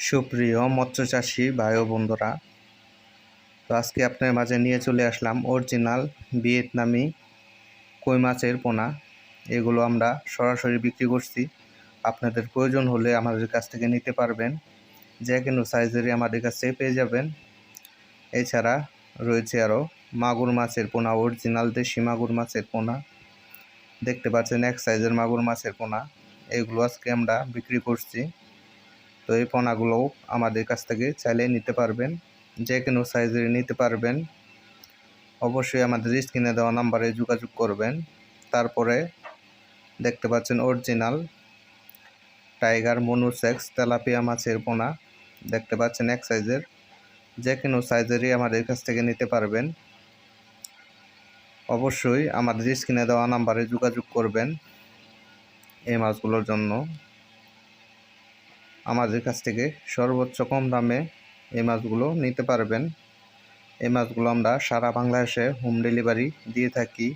সুপ্রিয় মৎস্য চাষী ভাই ও বন্ধুরা, তো আজকে আপনার মাঝে নিয়ে চলে আসলাম অরিজিনাল ভিয়েতনামি কই মাছের পোনা। এগুলো আমরা সরাসরি বিক্রি করছি। আপনাদের প্রয়োজন হলে আমাদের কাছ থেকে নিতে পারবেন। যে কোনো সাইজেরই আমাদের কাছ থেকে পেয়ে যাবেন। এছাড়া রয়েছে আরও মাগুর মাছের পোনা, অরিজিনাল দেশি মাগুর মাছের পোনা। দেখতে পাচ্ছেন এক সাইজের মাগুর মাছের পোনা। এগুলো আজকে আমরা বিক্রি করছি। তো এই পোনাগুলোও আমাদের কাছ থেকে চাইলে নিতে পারবেন, যে কোনো সাইজের নিতে পারবেন। অবশ্যই আমাদের স্ক্রিনে দেওয়া নাম্বারে যোগাযোগ করবেন। তারপরে দেখতে পাচ্ছেন অরিজিনাল টাইগার মনুসেক্স তেলাপিয়া মাছের পোনা। দেখতে পাচ্ছেন এক সাইজের, যে কোনো সাইজেরই আমাদের কাছ থেকে নিতে পারবেন। অবশ্যই আমাদের স্ক্রিনে দেওয়া নাম্বারে যোগাযোগ করবেন এই মাছগুলোর জন্য। আমাদের কাছ থেকে সর্বোচ্চ কম দামে এই মাছগুলো নিতে পারবেন। এই মাছগুলো আমরা সারা বাংলাদেশে হোম ডেলিভারি দিয়ে থাকি,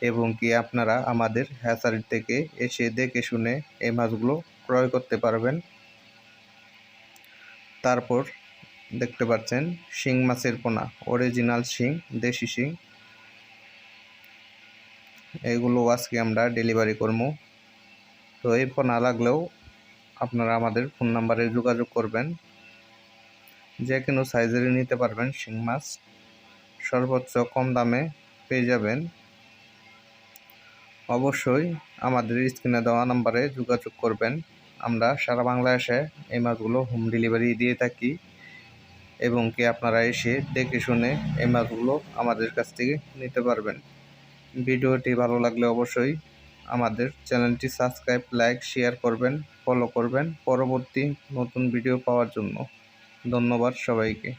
এবং কি আপনারা আমাদের হ্যাচারি থেকে এসে দেখে শুনে এই মাছগুলো ক্রয় করতে পারবেন। তারপর দেখতে পাচ্ছেন শিং মাছের পোনা, অরিজিনাল শিং, দেশি শিং। এগুলো আজকে আমরা ডেলিভারি করবো। তো এই পোনা লাগলেও আপনারা আমাদের ফোন নাম্বারে যোগাযোগ করবেন। যে কোনো সাইজেরই নিতে পারবেন। শিং মাছ সর্বোচ্চ কম দামে পেয়ে যাবেন। অবশ্যই আমাদের স্ক্রিনে দেওয়া নাম্বারে যোগাযোগ করবেন। আমরা সারা বাংলাদেশে এই মাছগুলো হোম ডেলিভারি দিয়ে থাকি, এবং কি আপনারা এসে দেখে শুনে এই মাছগুলো আমাদের কাছ থেকে নিতে পারবেন। ভিডিওটি ভালো লাগলে অবশ্যই আমাদের চ্যানেলটি সাবস্ক্রাইব, লাইক, শেয়ার করবেন, ফলো করবেন পরবর্তী নতুন ভিডিও পাওয়ার জন্য। ধন্যবাদ সবাইকে।